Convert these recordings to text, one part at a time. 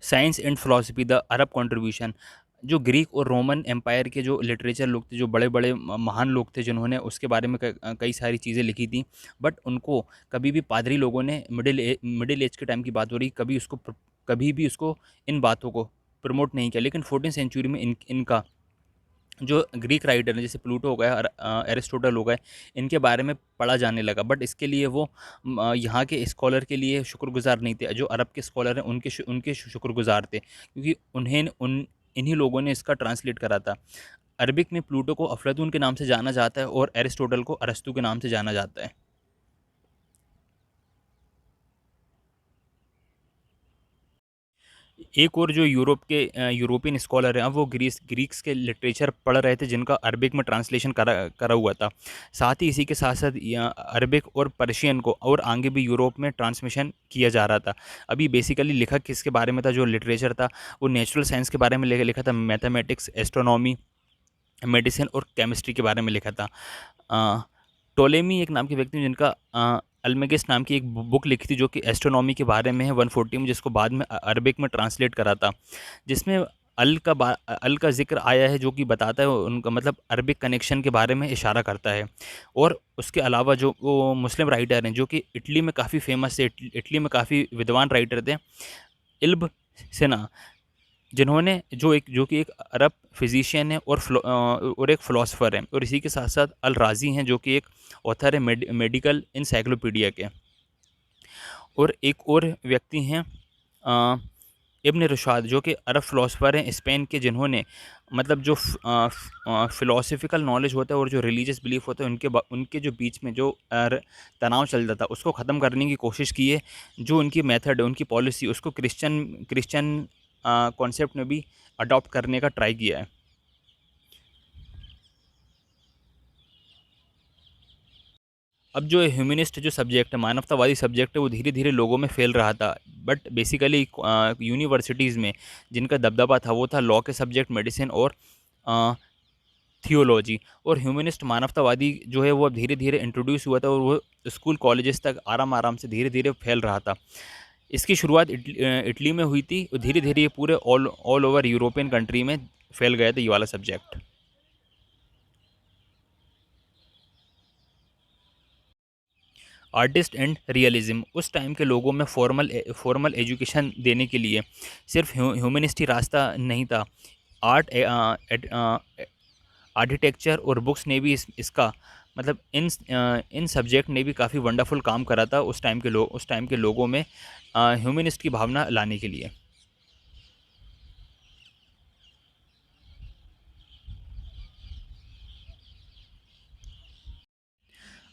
Science and philosophy the Arab contribution. जो Greek और Roman empire के जो लिटरेचर लोग थे, जो बड़े बड़े महान लोग थे, जिन्होंने उसके बारे में कई सारी चीज़ें लिखी थी, बट उनको कभी भी पादरी लोगों ने मिडिल एज के टाइम की बात हो रही, कभी भी उसको इन बातों को प्रमोट नहीं किया। लेकिन 14th सेंचुरी में इनका जो ग्रीक राइटर हैं, जैसे प्लूटो हो गया, एरिस्टोटल हो गए, इनके बारे में पढ़ा जाने लगा। बट इसके लिए वो यहाँ के स्कॉलर के लिए शुक्रगुजार नहीं थे। जो अरब के स्कॉलर हैं उनके शुक्रगुजार थे, क्योंकि उन्हें उन इन्हीं लोगों ने इसका ट्रांसलेट करा था। अरबिक में प्लूटो को अफलातून के नाम से जाना जाता है और एरिस्टोटल को अरस्तू के नाम से जाना जाता है। एक और जो यूरोपियन स्कॉलर हैं, अब वो ग्रीक्स के लिटरेचर पढ़ रहे थे, जिनका अरबिक में ट्रांसलेशन करा करा हुआ था। साथ ही इसी के साथ साथ अरबिक और पर्शियन को और आगे भी यूरोप में ट्रांसमिशन किया जा रहा था। अभी बेसिकली लिखा किसके बारे में था, जो लिटरेचर था वो नेचुरल साइंस के बारे में लिखा था, मैथमेटिक्स, एस्ट्रोनॉमी, मेडिसिन और केमिस्ट्री के बारे में लिखा था। टोलेमी एक नाम के व्यक्ति ने, जिनका अल्मेगस नाम की एक बुक लिखी थी, जो कि एस्ट्रोनॉमी के बारे में है 140 में, जिसको बाद में अरबिक में ट्रांसलेट करा था, जिसमें अल का जिक्र आया है, जो कि बताता है उनका मतलब अरबिक कनेक्शन के बारे में इशारा करता है। और उसके अलावा जो वो मुस्लिम राइटर हैं, जो कि इटली में काफ़ी फेमस थे, इटली में काफ़ी विद्वान राइटर थे, इल्ब सेना, जिन्होंने जो कि एक अरब फिजिशियन है और एक फ़िलासफ़र है, और इसी के साथ साथ अल राज़ी हैं, जो कि एक ऑथर है मेडिकल इंसाइक्लोपीडिया के। और एक और व्यक्ति हैं इब्न रुशाद, जो कि अरब फ़िलासफ़र हैं स्पेन के, जिन्होंने मतलब जो फ़िलासफ़िकल नॉलेज होता है और जो रिलीजियस बिलीफ होता है, उनके जो बीच में जो तनाव चल रहा था, उसको ख़त्म करने की कोशिश की है। जो उनकी मेथड है, उनकी पॉलिसी, उसको क्रिश्चियन कॉन्सेप्ट में भी अडॉप्ट करने का ट्राई किया है। अब जो ह्यूमनिस्ट जो सब्जेक्ट है, मानवतावादी सब्जेक्ट है, वो धीरे धीरे लोगों में फैल रहा था। बट बेसिकली यूनिवर्सिटीज़ में जिनका दबदबा था, वो था लॉ के सब्जेक्ट, मेडिसिन और थियोलॉजी। और ह्यूमनिस्ट मानवतावादी जो है वो अब धीरे धीरे इंट्रोड्यूस हुआ था, और वो स्कूल कॉलेजेस तक आराम आराम से धीरे धीरे फैल रहा था। इसकी शुरुआत इटली में हुई थी, और धीरे धीरे ये पूरे ऑल ओवर यूरोपियन कंट्री में फैल गया था ये वाला सब्जेक्ट। Artist and realism. उस टाइम के लोगों में फॉर्मल एजुकेशन देने के लिए सिर्फ ह्यूमनिस्ट ही रास्ता नहीं था। आर्ट, आर्किटेक्चर और बुक्स ने भी इसका मतलब इन सब्जेक्ट ने भी काफ़ी वंडरफुल काम करा था उस टाइम के लोगों में ह्यूमनिस्ट की भावना लाने के लिए।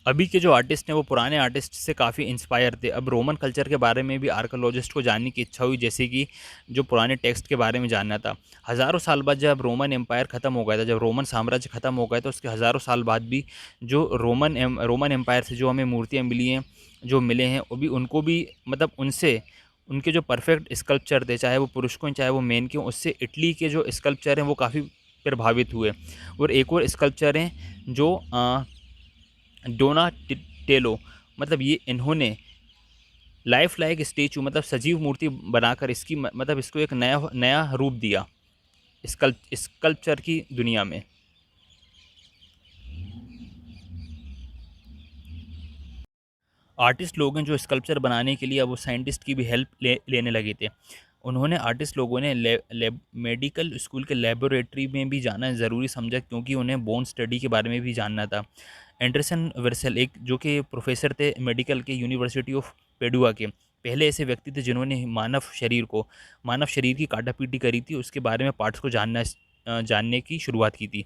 अभी के जो आर्टिस्ट हैं वो पुराने आर्टिस्ट से काफ़ी इंस्पायर थे। अब रोमन कल्चर के बारे में भी आर्कोलॉजिस्ट को जानने की इच्छा हुई, जैसे कि जो पुराने टेक्स्ट के बारे में जानना था। हज़ारों साल बाद जब रोमन एम्पायर ख़त्म हो गया था, जब रोमन साम्राज्य ख़त्म हो गया, तो उसके हज़ारों साल बाद भी जो रोमन एम्पायर से जो हमें मूर्तियाँ मिली हैं, जो मिले हैं, वो भी उनको भी मतलब उनसे उनके जो परफेक्ट स्कल्पचर थे, चाहे वो पुरुष को चाहे वो मेन के हों, उससे इटली के जो स्कल्पचर हैं वो काफ़ी प्रभावित हुए। और एक और स्कल्पचर हैं जो डोनाटेलो, मतलब ये इन्होंने लाइफ लाइक स्टेचू मतलब सजीव मूर्ति बनाकर मतलब इसको एक नया नया रूप दिया स्कल्पचर की दुनिया में। आर्टिस्ट लोग हैं जो स्कल्पचर बनाने के लिए अब वो साइंटिस्ट की भी हेल्प लेने लगे थे। उन्होंने आर्टिस्ट लोगों ने मेडिकल स्कूल के लेबोरेटरी में भी जाना ज़रूरी समझा, क्योंकि उन्हें बोन स्टडी के बारे में भी जानना था। एंडरसन वर्सेल, एक जो कि प्रोफेसर थे मेडिकल के यूनिवर्सिटी ऑफ पेडुआ के, पहले ऐसे व्यक्ति थे जिन्होंने मानव शरीर की काटापीटी करी थी, उसके बारे में पार्ट्स को जानने की शुरुआत की थी।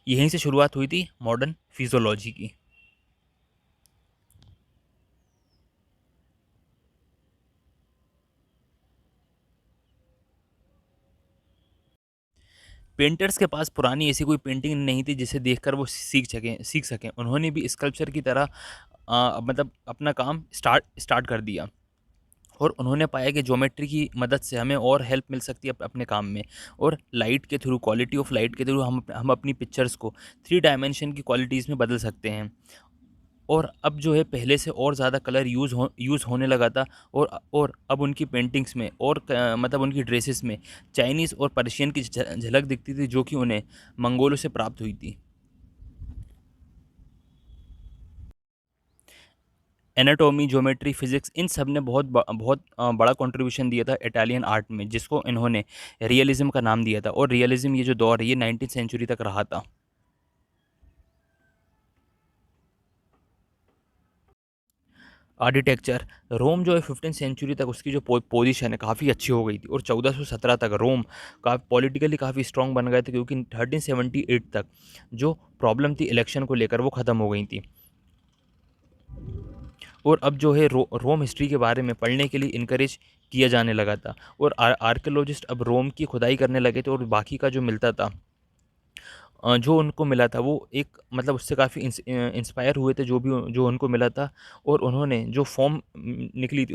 यहीं से शुरुआत हुई थी मॉडर्न फिजियोलॉजी की। पेंटर्स के पास पुरानी ऐसी कोई पेंटिंग नहीं थी जिसे देखकर वो सीख सकें। उन्होंने भी स्कल्पचर की तरह मतलब अपना काम स्टार्ट कर दिया, और उन्होंने पाया कि ज्योमेट्री की मदद से हमें और हेल्प मिल सकती है अपने काम में। और लाइट के थ्रू, क्वालिटी ऑफ लाइट के थ्रू हम अपनी पिक्चर्स को 3 डायमेंशन की क्वालिटीज़ में बदल सकते हैं। और अब जो है पहले से और ज़्यादा कलर यूज़ होने लगा था। और अब उनकी पेंटिंग्स में और मतलब उनकी ड्रेसेस में चाइनीज़ और पर्शियन की झलक दिखती थी, जो कि उन्हें मंगोलों से प्राप्त हुई थी। एनाटॉमी, ज्योमेट्री, फिजिक्स, इन सब ने बहुत बड़ा कंट्रीब्यूशन दिया था इटालियन आर्ट में, जिसको इन्होंने रियलिज्म का नाम दिया था। और रियलिज्म ये जो दौर है ये 19th सेंचुरी तक रहा था। आर्किटेक्चर, रोम जो है 15th सेंचुरी तक उसकी जो पोजीशन है काफ़ी अच्छी हो गई थी, और 1417 तक रोम का पॉलिटिकली काफ़ी स्ट्रांग बन गए थे, क्योंकि 1378 तक जो प्रॉब्लम थी इलेक्शन को लेकर वो ख़त्म हो गई थी। और अब जो है रोम हिस्ट्री के बारे में पढ़ने के लिए इनकरेज किया जाने लगा था। और आर्कियोलॉजिस्ट अब रोम की खुदाई करने लगे थे, और बाकी का जो मिलता था, जो उनको मिला था वो एक मतलब उससे काफ़ी इंस्पायर हुए थे, जो उनको मिला था। और उन्होंने जो फॉर्म निकली थी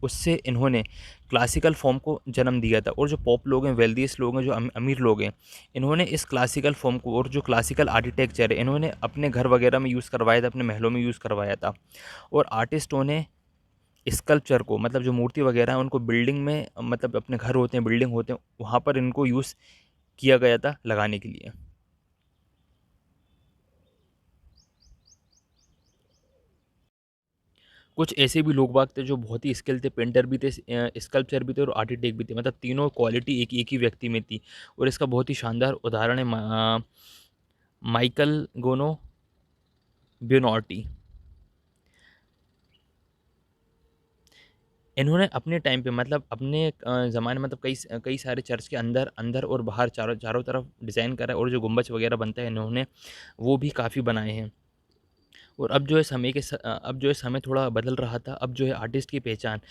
उससे इन्होंने क्लासिकल फॉर्म को जन्म दिया था। और जो पॉप लोग हैं, वेल्दीस्ट लोग हैं, जो अमीर लोग हैं, इन्होंने इस क्लासिकल फॉर्म को और जो क्लासिकल आर्किटेक्चर है इन्होंने अपने घर वगैरह में यूज़ करवाया था, अपने महलों में यूज़ करवाया था। और आर्टिस्टों ने स्कल्पचर को मतलब जो मूर्ति वगैरह है उनको बिल्डिंग में मतलब अपने घर होते हैं, बिल्डिंग होते हैं, वहाँ पर इनको यूज़ किया गया था लगाने के लिए। कुछ ऐसे भी लोग बाग थे जो बहुत ही स्किल थे, पेंटर भी थे, स्कल्पचर भी थे और आर्किटेक्ट भी थे, मतलब तीनों क्वालिटी एक एक ही व्यक्ति में थी। और इसका बहुत ही शानदार उदाहरण है माइकल गोनो ब्योनॉर्टी। इन्होंने अपने टाइम पे मतलब अपने ज़माने मतलब कई सारे चर्च के अंदर अंदर और बाहर चारों चारों तरफ डिज़ाइन करा है, और जो गुंबज वगैरह बनता है इन्होंने वो भी काफ़ी बनाए हैं। और अब जो है अब जो है समय थोड़ा बदल रहा था। अब जो है आर्टिस्ट की पहचान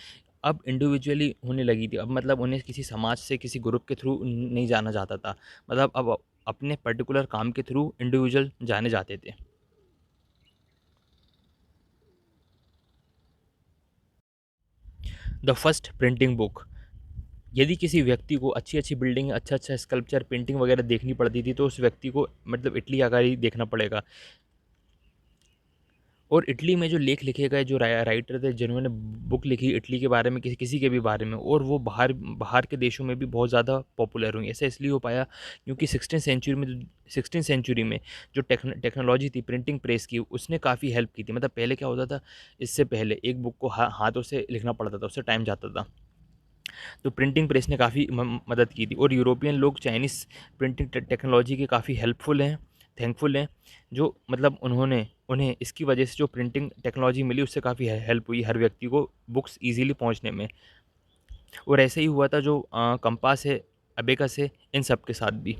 अब इंडिविजुअली होने लगी थी। अब मतलब उन्हें किसी समाज से किसी ग्रुप के थ्रू नहीं जाना जाता था। मतलब अब अपने पर्टिकुलर काम के थ्रू इंडिविजुअल जाने जाते थे। द फर्स्ट प्रिंटिंग बुक, यदि किसी व्यक्ति को अच्छी अच्छी बिल्डिंग, अच्छा अच्छा स्कल्पचर, पेंटिंग वगैरह देखनी पड़ती थी, तो उस व्यक्ति को मतलब इटली आकर ही देखना पड़ेगा। और इटली में जो लेख लिखे गए, जो राइटर थे जिन्होंने बुक लिखी इटली के बारे में, किसी किसी के भी बारे में, और वो बाहर बाहर के देशों में भी बहुत ज़्यादा पॉपुलर हुई। ऐसा इसलिए हो पाया क्योंकि 16th सेंचुरी में जो टेक्नोलॉजी थी प्रिंटिंग प्रेस की, उसने काफ़ी हेल्प की थी। मतलब पहले क्या होता था, इससे पहले एक बुक को हाथों से लिखना पड़ता था, उससे टाइम जाता था। तो प्रिंटिंग प्रेस ने काफ़ी मदद की थी। और यूरोपियन लोग चाइनीज़ प्रिंटिंग टेक्नोलॉजी के काफ़ी हेल्पफुल हैं, थैंकफुल हैं। जो मतलब उन्होंने उन्हें इसकी वजह से जो प्रिंटिंग टेक्नोलॉजी मिली उससे काफ़ी हेल्प हुई हर व्यक्ति को बुक्स ईज़िली पहुँचने में। और ऐसे ही हुआ था जो कंपास है, अबेकस है, इन सब के साथ भी।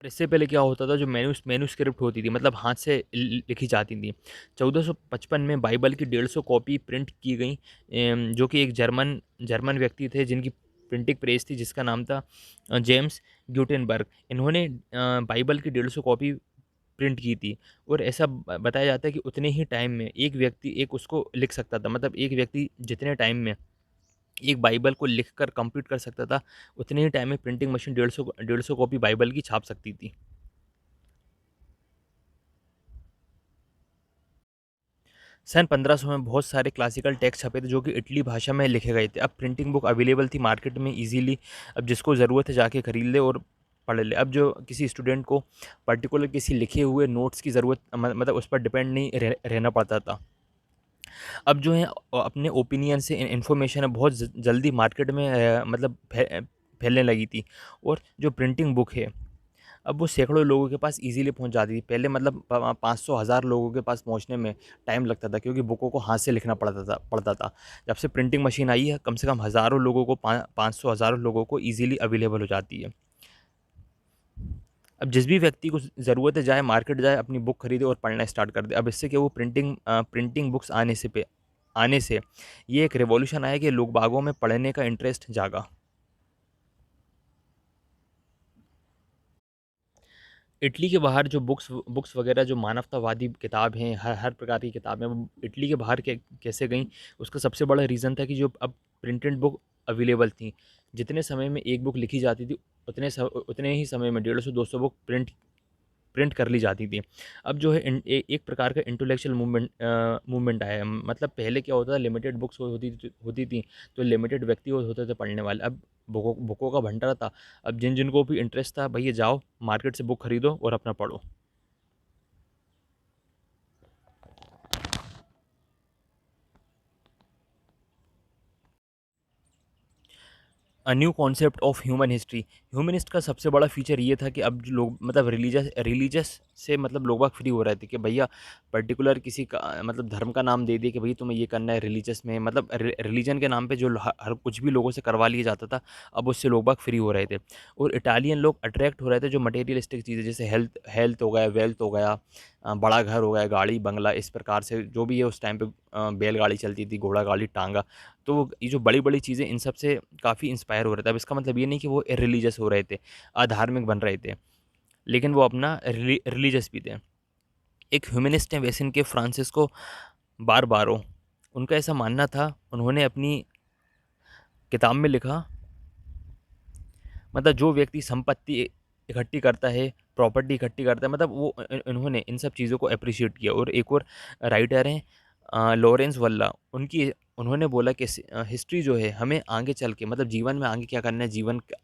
इससे पहले क्या होता था, जो मैन्युस्क्रिप्ट होती थी मतलब हाथ से लिखी जाती थी। 1455 में बाइबल की 150 कॉपी प्रिंट की गई, जो कि एक जर्मन जर्मन व्यक्ति थे जिनकी प्रिंटिंग प्रेस थी, जिसका नाम था जेम्स ग्यूटेनबर्ग। इन्होंने बाइबल की 150 कॉपी प्रिंट की थी। और ऐसा बताया जाता है कि उतने ही टाइम में एक व्यक्ति एक उसको लिख सकता था। मतलब एक व्यक्ति जितने टाइम में एक बाइबल को लिखकर कंप्लीट कर सकता था, उतने ही टाइम में प्रिंटिंग मशीन 150 कॉपी बाइबल की छाप सकती थी। सन 1500 में बहुत सारे क्लासिकल टेक्स्ट छपे थे जो कि इटली भाषा में लिखे गए थे। अब प्रिंटिंग बुक अवेलेबल थी मार्केट में ईज़िली। अब जिसको ज़रूरत है जाके खरीद ले और पढ़ ले। अब जो किसी स्टूडेंट को पर्टिकुलर किसी लिखे हुए नोट्स की ज़रूरत मतलब उस पर डिपेंड नहीं रहना पड़ता था। अब जो है अपने ओपिनियन से इन्फॉर्मेशन है बहुत जल्दी मार्केट में मतलब फैलने लगी थी। और जो प्रिंटिंग बुक है अब वो सैकड़ों लोगों के पास इजीली पहुंच जाती थी। पहले मतलब 500 हज़ार लोगों के पास पहुंचने में टाइम लगता था, क्योंकि बुकों को हाथ से लिखना पड़ता था। जब से प्रिंटिंग मशीन आई है, कम से कम हज़ारों लोगों को 500 हज़ारों लोगों को इजीली अवेलेबल हो जाती है। अब जिस भी व्यक्ति को ज़रूरत है जाए मार्केट जाए, अपनी बुक खरीदे और पढ़ना स्टार्ट कर दे। अब इससे क्या वो प्रिंटिंग बुक्स आने से ये एक रिवॉल्यूशन आया कि लोग बागों में पढ़ने का इंटरेस्ट जागा। इटली के बाहर जो बुक्स वगैरह जो मानवतावादी किताब हैं, हर हर प्रकार की किताबें वो इटली के बाहर कैसे गईं, उसका सबसे बड़ा रीज़न था कि जो अब प्रिंटेड बुक अवेलेबल थी। जितने समय में एक बुक लिखी जाती थी, उतने ही समय में 150-200 बुक प्रिंट प्रिंट कर ली जाती थी। अब जो है एक प्रकार का इंटेलेक्चुअल मूवमेंट आया है। मतलब पहले क्या होता था, लिमिटेड बुक्स होती थी, तो लिमिटेड व्यक्ति होते थे पढ़ने वाले। अब बुकों का भंडार था। अब जिन जिनको भी इंटरेस्ट था, भैया जाओ मार्केट से बुक खरीदो और अपना पढ़ो। A new concept of human history. Humanist का सबसे बड़ा फीचर ये था कि अब जो लोग मतलब रिलीजियस से मतलब लोग बाग फ्री हो रहे थे कि भैया पर्टिकुलर किसी का मतलब धर्म का नाम दे दिए कि भई तुम्हें ये करना है रिलीजियस में, मतलब रिलीजन के नाम पे जो हर कुछ भी लोगों से करवा लिया जाता था, अब उससे लोग बाग फ्री हो रहे थे। और इटालियन लोग अट्रैक्ट हो रहे थे जो मटेरियलिस्टिक चीज़ें, जैसे हेल्थ हेल्थ हो गया, वेल्थ हो गया, बड़ा घर हो गया, गाड़ी बंगला, इस प्रकार से जो भी है उस टाइम पे बैलगाड़ी चलती थी, घोड़ा गाड़ी, टांगा। तो ये जो बड़ी-बड़ी चीज़ें, इन सब से काफ़ी इंस्पायर हो रहे थे। अब इसका मतलब ये नहीं कि वो इर्रिलीजियस हो रहे थे, अधार्मिक बन रहे थे, लेकिन वो अपना रिलीजियस भी थे। एक ह्यूमनिस्ट हैं वैसे इनके फ्रांसिस्को बारबारो। उनका ऐसा मानना था, उन्होंने अपनी किताब में लिखा, मतलब जो व्यक्ति संपत्ति इकट्ठी करता है, प्रॉपर्टी इकट्ठी करता है, मतलब वो इन्होंने इन सब चीज़ों को एप्रिशिएट किया। और एक और राइटर हैं लॉरेंस वल्ला, उनकी उन्होंने बोला कि हिस्ट्री जो है हमें आगे चल के मतलब जीवन में आगे क्या करना है,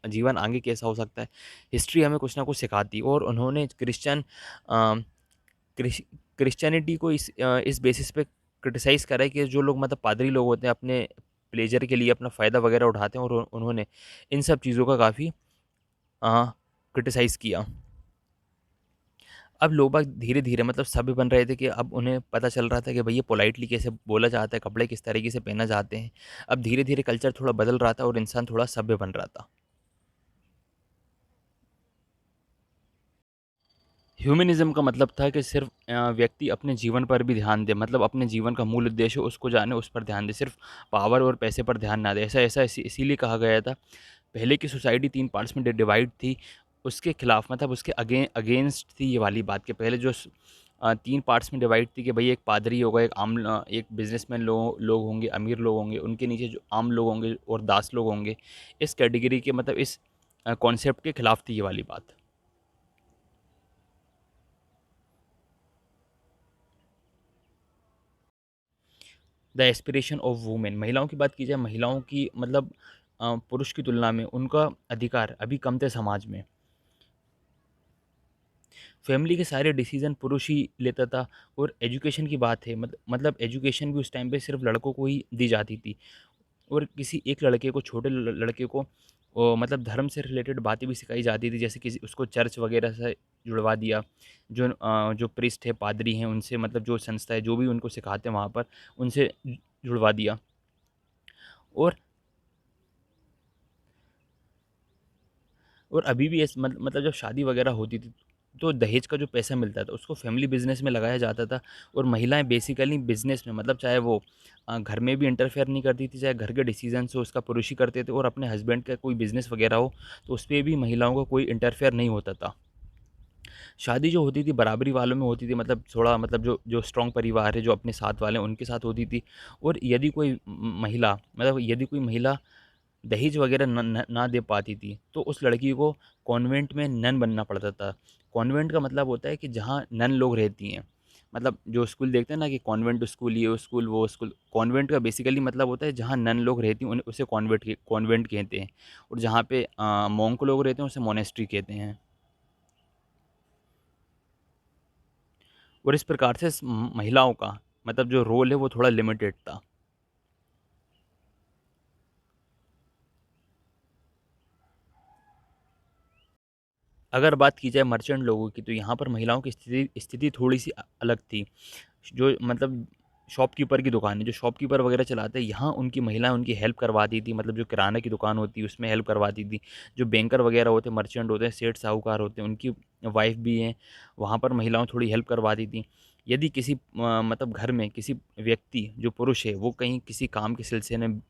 जीवन आगे कैसा हो सकता है, हिस्ट्री हमें कुछ ना कुछ सिखाती है। और उन्होंने अ, क्रिश क्रिश्चियनिटी को इस बेसिस पे क्रिटिसाइज़ करा है कि जो लोग मतलब पादरी लोग होते हैं, अपने प्लेज़र के लिए अपना फ़ायदा वगैरह उठाते हैं, और उन्होंने इन सब चीज़ों का काफ़ी क्रिटिसाइज़ किया। अब लोग बाग धीरे-धीरे मतलब सभ्य बन रहे थे कि अब उन्हें पता चल रहा था कि भई ये पोलाइटली कैसे बोला जाता है, कपड़े किस तरीके से पहना जाते हैं। अब धीरे-धीरे कल्चर थोड़ा बदल रहा था और इंसान थोड़ा सभ्य बन रहा था। ह्यूमनिज़्म का मतलब था कि सिर्फ़ व्यक्ति अपने जीवन पर भी ध्यान दे, मतलब अपने जीवन का मूल उद्देश्य उसको जाने, उस पर ध्यान दे, सिर्फ़ पावर और पैसे पर ध्यान ना दे। ऐसा ऐसा इसीलिए कहा गया था। पहले की सोसाइटी 3 पार्ट्स में डिवाइड थी, उसके खिलाफ मतलब उसके अगेंस्ट थी ये वाली बात कि पहले जो 3 पार्ट्स में डिवाइड थी कि भई एक पादरी होगा, एक बिज़नेसमैन लोग होंगे, अमीर लोग होंगे, उनके नीचे जो आम लोग होंगे और दास लोग होंगे। इस कैटेगरी के मतलब इस कॉन्सेप्ट के खिलाफ थी ये वाली बात। द एस्पिरेशन ऑफ वुमेन, महिलाओं की बात की जाए, महिलाओं की मतलब पुरुष की तुलना में उनका अधिकार अभी कम थे समाज में। फैमिली के सारे डिसीज़न पुरुष ही लेता था। और एजुकेशन की बात है, मतलब एजुकेशन भी उस टाइम पे सिर्फ़ लड़कों को ही दी जाती थी। और किसी एक लड़के को, छोटे लड़के को मतलब धर्म से रिलेटेड बातें भी सिखाई जाती थी, जैसे किसी उसको चर्च वगैरह से जुड़वा दिया। जो प्रीस्ट है, पादरी हैं, उनसे मतलब जो संस्था है, जो भी उनको सिखाते हैं वहाँ पर, उनसे जुड़वा दिया। और और अभी भी मतलब जब शादी वगैरह होती थी, तो दहेज का जो पैसा मिलता था उसको फैमिली बिजनेस में लगाया जाता था। और महिलाएं बेसिकली बिजनेस में मतलब चाहे वो घर में भी इंटरफेयर नहीं करती थी, चाहे घर के डिसीजन से उसका पुरुष ही करते थे, और अपने हस्बैंड का कोई बिजनेस वगैरह हो तो उस पर भी महिलाओं का कोई इंटरफेयर नहीं होता था। शादी जो होती थी बराबरी वालों में होती थी, मतलब थोड़ा मतलब जो जो स्ट्रॉन्ग परिवार है, जो अपने साथ वाले हैं, उनके साथ होती थी। और यदि कोई महिला मतलब यदि कोई महिला दहेज वगैरह ना दे पाती थी, तो उस लड़की को कॉन्वेंट में नन बनना पड़ता था। कॉन्वेंट का मतलब होता है कि जहाँ नन लोग रहती हैं। मतलब जो स्कूल देखते हैं ना कि कॉन्वेंट स्कूल, ये स्कूल, वो स्कूल, कॉन्वेंट का बेसिकली मतलब होता है जहाँ नन लोग रहती हैं, उन्हें उसे कॉन्वेंट कहते हैं। और जहाँ पे मोंक लोग रहते हैं उसे मोनेस्ट्री कहते हैं। और इस प्रकार से महिलाओं का मतलब जो रोल है वो थोड़ा लिमिटेड था। अगर बात की जाए मर्चेंट लोगों की, तो यहाँ पर महिलाओं की स्थिति थोड़ी-सी अलग थी। जो मतलब शॉपकीपर की दुकान है, जो शॉपकीपर वगैरह चलाते हैं, यहाँ उनकी महिलाएँ उनकी हेल्प करवाती थी, मतलब जो किराने की दुकान होती है, उसमें हेल्प करवाती थी। जो बैंकर वगैरह होते हैं, मर्चेंट होते हैं, सेठ साहूकार होते हैं, उनकी वाइफ़ भी हैं, वहाँ पर महिलाएँ थोड़ी हेल्प करवाती थीं। यदि किसी मतलब घर में किसी व्यक्ति जो पुरुष है, वो कहीं किसी काम के सिलसिले में,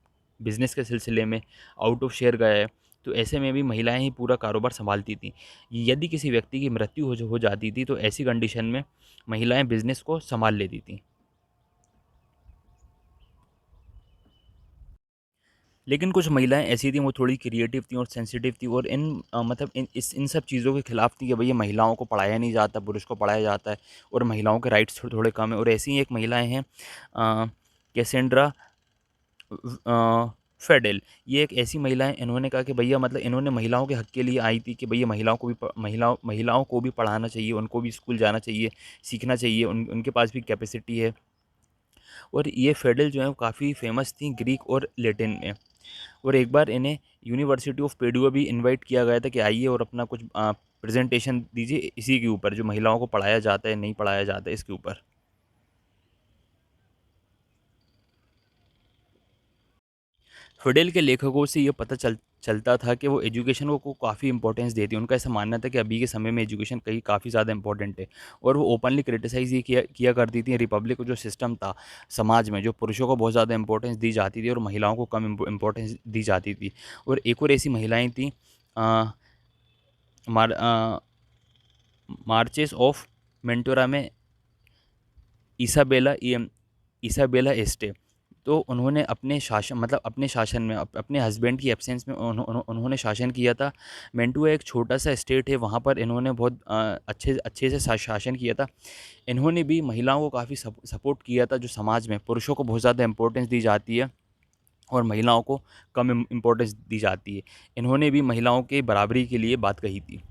बिज़नेस के सिलसिले में आउट ऑफ शहर गया है, तो ऐसे में भी महिलाएँ ही पूरा कारोबार सँभालती थीं। यदि किसी व्यक्ति की मृत्यु हो जाती थी, तो ऐसी कंडीशन में महिलाएँ बिज़नेस को सँभाल लेती थीं। लेकिन कुछ महिलाएँ ऐसी थीं, वो थोड़ी क्रिएटिव थीं और सेंसिटिव थीं और मतलब इन सब चीज़ों के खिलाफ थीं कि भैया महिलाओं को पढ़ाया नहीं जाता, पुरुष को पढ़ाया जाता है और महिलाओं के राइट्स थोड़े थोड़े कम हैं। और ऐसी ही एक महिलाएँ हैं कैसेंड्रा फेडेल। ये एक ऐसी महिला हैं, इन्होंने कहा कि भैया मतलब इन्होंने महिलाओं के हक़ के लिए आई थी कि भैया महिलाओं को भी पढ़ाना चाहिए, उनको भी स्कूल जाना चाहिए, सीखना चाहिए, उनके पास भी कैपेसिटी है। और ये फेडेल जो हैं वो काफ़ी फ़ेमस थी ग्रीक और लैटिन में। और एक बार इन्हें यूनिवर्सिटी ऑफ पेडुआ भी इनवाइट किया गया था कि आइए और अपना कुछ प्रेजेंटेशन दीजिए इसी के ऊपर, जो महिलाओं को पढ़ाया जाता है नहीं पढ़ाया जाता है इसके ऊपर। फिडेल के लेखकों से ये पता चलता था कि वो एजुकेशन को काफ़ी इंपॉर्टेंस देती हैं। उनका ऐसा मानना था कि अभी के समय में एजुकेशन कहीं काफ़ी ज़्यादा इंपॉर्टेंट है और वो ओपनली क्रिटिसाइज़ ये किया किया करती थी रिपब्लिक जो सिस्टम था समाज में, जो पुरुषों को बहुत ज़्यादा इंपॉर्टेंस दी जाती थी और महिलाओं को कम इंपॉर्टेंस दी जाती थी। और एक और ऐसी महिलाएं थीं, अ, मार मार्चेस ऑफ मेंटोरा में इसाबेला इसाबेला एस्टे। तो उन्होंने अपने शासन मतलब अपने शासन में अपने हस्बैंड की एब्सेंस में उन्होंने शासन किया था। मेंटुआ एक छोटा-सा स्टेट है, वहाँ पर इन्होंने बहुत अच्छे अच्छे से शासन किया था। इन्होंने भी महिलाओं को काफ़ी सपोर्ट किया था, जो समाज में पुरुषों को बहुत ज़्यादा इम्पोर्टेंस दी जाती है और महिलाओं को कम इम्पोर्टेंस दी जाती है। इन्होंने भी महिलाओं के बराबरी के लिए बात कही थी।